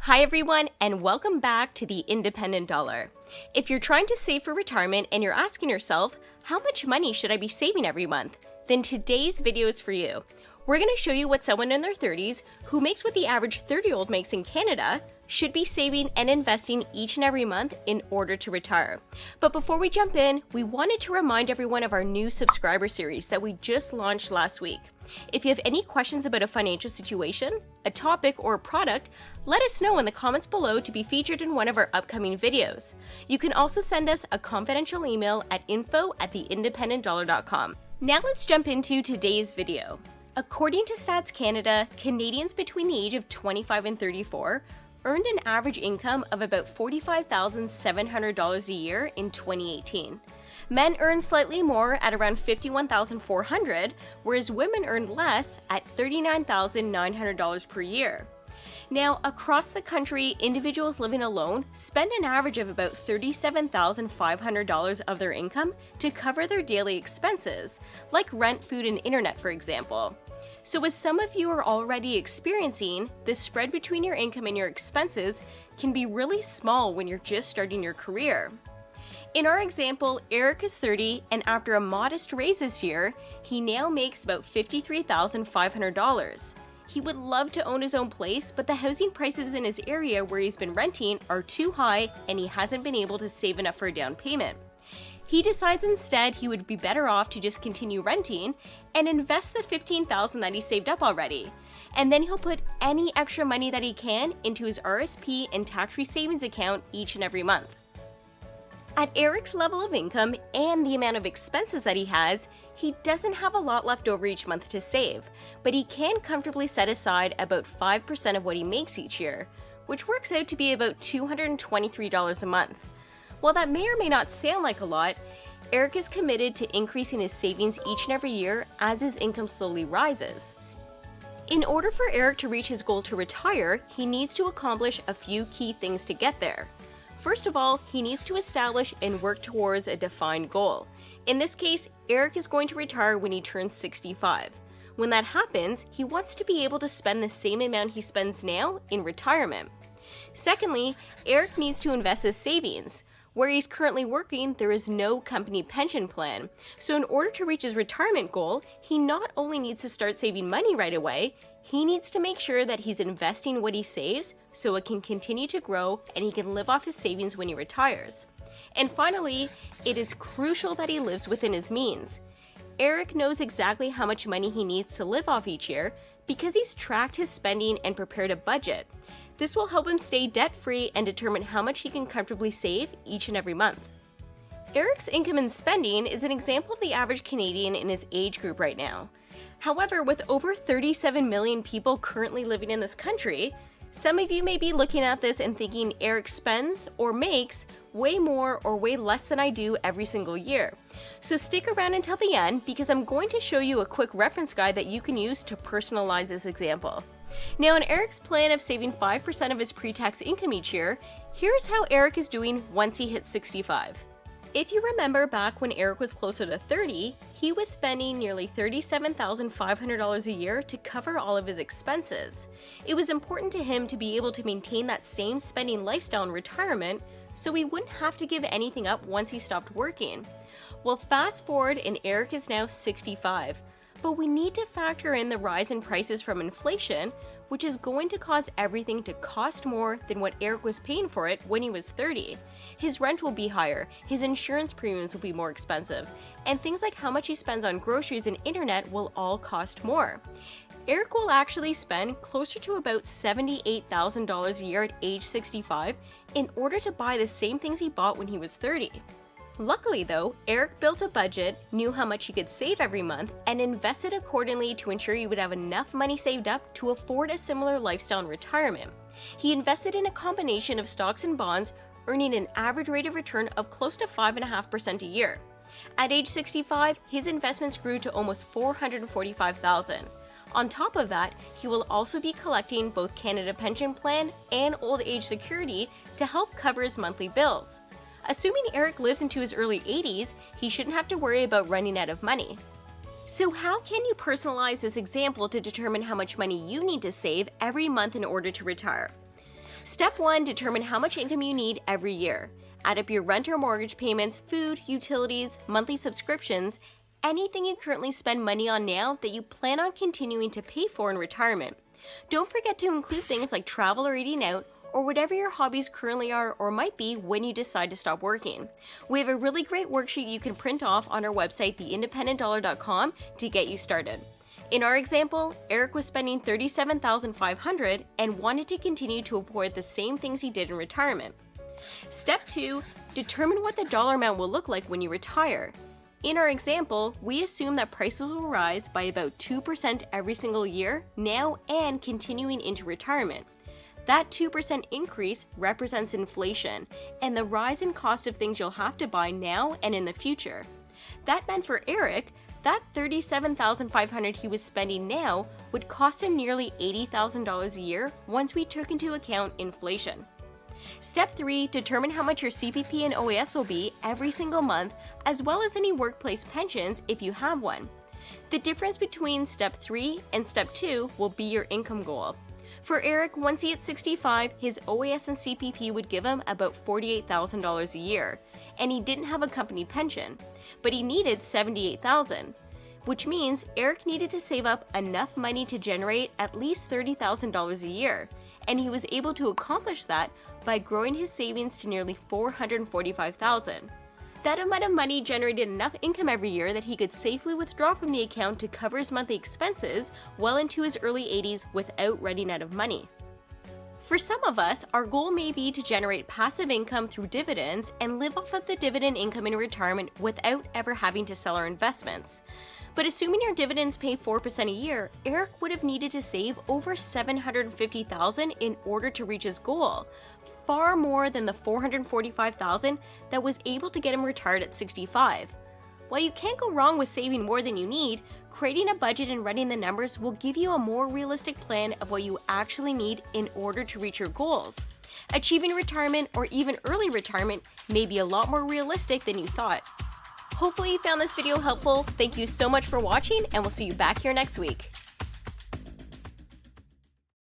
Hi everyone, and welcome back to the Independent Dollar. If you're trying to save for retirement and you're asking yourself, how much money should I be saving every month? Then today's video is for you. We're going to show you what someone in their 30s, who makes what the average 30-year-old makes in Canada, should be saving and investing each and every month in order to retire. But before we jump in, we wanted to remind everyone of our new subscriber series that we just launched last week. If you have any questions about a financial situation, a topic, or a product, let us know in the comments below to be featured in one of our upcoming videos. You can also send us a confidential email at info@theindependentdollar.com. Now let's jump into today's video. According to Stats Canada, Canadians between the age of 25 and 34 earned an average income of about $45,700 a year in 2018. Men earned slightly more at around $51,400, whereas women earned less at $39,900 per year. Now, across the country, individuals living alone spend an average of about $37,500 of their income to cover their daily expenses, like rent, food, and internet, for example. So as some of you are already experiencing, the spread between your income and your expenses can be really small when you're just starting your career. In our example, Eric is 30, and after a modest raise this year, he now makes about $53,500. He would love to own his own place, but the housing prices in his area where he's been renting are too high and he hasn't been able to save enough for a down payment. He decides instead he would be better off to just continue renting and invest the $15,000 that he saved up already. And then he'll put any extra money that he can into his RSP and tax-free savings account each and every month. At Eric's level of income and the amount of expenses that he has, he doesn't have a lot left over each month to save, but he can comfortably set aside about 5% of what he makes each year, which works out to be about $223 a month. While that may or may not sound like a lot, Eric is committed to increasing his savings each and every year as his income slowly rises. In order for Eric to reach his goal to retire, he needs to accomplish a few key things to get there. First of all, he needs to establish and work towards a defined goal. In this case, Eric is going to retire when he turns 65. When that happens, he wants to be able to spend the same amount he spends now in retirement. Secondly, Eric needs to invest his savings. Where he's currently working, there is no company pension plan. So in order to reach his retirement goal, he not only needs to start saving money right away, he needs to make sure that he's investing what he saves so it can continue to grow and he can live off his savings when he retires. And finally, it is crucial that he lives within his means. Eric knows exactly how much money he needs to live off each year because he's tracked his spending and prepared a budget. This will help him stay debt-free and determine how much he can comfortably save each and every month. Eric's income and spending is an example of the average Canadian in his age group right now. However, with over 37 million people currently living in this country, some of you may be looking at this and thinking Eric spends or makes way more or way less than I do every single year. So stick around until the end because I'm going to show you a quick reference guide that you can use to personalize this example. Now, in Eric's plan of saving 5% of his pre-tax income each year, here's how Eric is doing once he hits 65. If you remember back when Eric was closer to 30, he was spending nearly $37,500 a year to cover all of his expenses. It was important to him to be able to maintain that same spending lifestyle in retirement so he wouldn't have to give anything up once he stopped working. Well, fast forward and Eric is now 65, but we need to factor in the rise in prices from inflation, which is going to cause everything to cost more than what Eric was paying for it when he was 30. His rent will be higher, his insurance premiums will be more expensive, and things like how much he spends on groceries and internet will all cost more. Eric will actually spend closer to about $78,000 a year at age 65 in order to buy the same things he bought when he was 30. Luckily though, Eric built a budget, knew how much he could save every month, and invested accordingly to ensure he would have enough money saved up to afford a similar lifestyle in retirement. He invested in a combination of stocks and bonds, earning an average rate of return of close to 5.5% a year. At age 65, his investments grew to almost $445,000. On top of that, he will also be collecting both Canada Pension Plan and Old Age Security to help cover his monthly bills. Assuming Eric lives into his early 80s, he shouldn't have to worry about running out of money. So how can you personalize this example to determine how much money you need to save every month in order to retire? Step 1. Determine how much income you need every year. Add up your rent or mortgage payments, food, utilities, monthly subscriptions, anything you currently spend money on now that you plan on continuing to pay for in retirement. Don't forget to include things like travel or eating out, or whatever your hobbies currently are or might be when you decide to stop working. We have a really great worksheet you can print off on our website, theindependentdollar.com, to get you started. In our example, Eric was spending $37,500 and wanted to continue to avoid the same things he did in retirement. Step 2. Determine what the dollar amount will look like when you retire. In our example, we assume that prices will rise by about 2% every single year, now and continuing into retirement. That 2% increase represents inflation and the rise in cost of things you'll have to buy now and in the future. That meant for Eric, that $37,500 he was spending now would cost him nearly $80,000 a year once we took into account inflation. Step 3. Determine how much your CPP and OAS will be every single month, as well as any workplace pensions if you have one. The difference between Step 3 and Step 2 will be your income goal. For Eric, once he hit 65, his OAS and CPP would give him about $48,000 a year, and he didn't have a company pension, but he needed $78,000, which means Eric needed to save up enough money to generate at least $30,000 a year, and he was able to accomplish that by growing his savings to nearly $445,000. That amount of money generated enough income every year that he could safely withdraw from the account to cover his monthly expenses well into his early 80s without running out of money. For some of us, our goal may be to generate passive income through dividends and live off of the dividend income in retirement without ever having to sell our investments. But assuming your dividends pay 4% a year, Eric would have needed to save over $750,000 in order to reach his goal, far more than the $445,000 that was able to get him retired at 65. While you can't go wrong with saving more than you need, creating a budget and running the numbers will give you a more realistic plan of what you actually need in order to reach your goals. Achieving retirement or even early retirement may be a lot more realistic than you thought. Hopefully you found this video helpful. Thank you so much for watching, and we'll see you back here next week.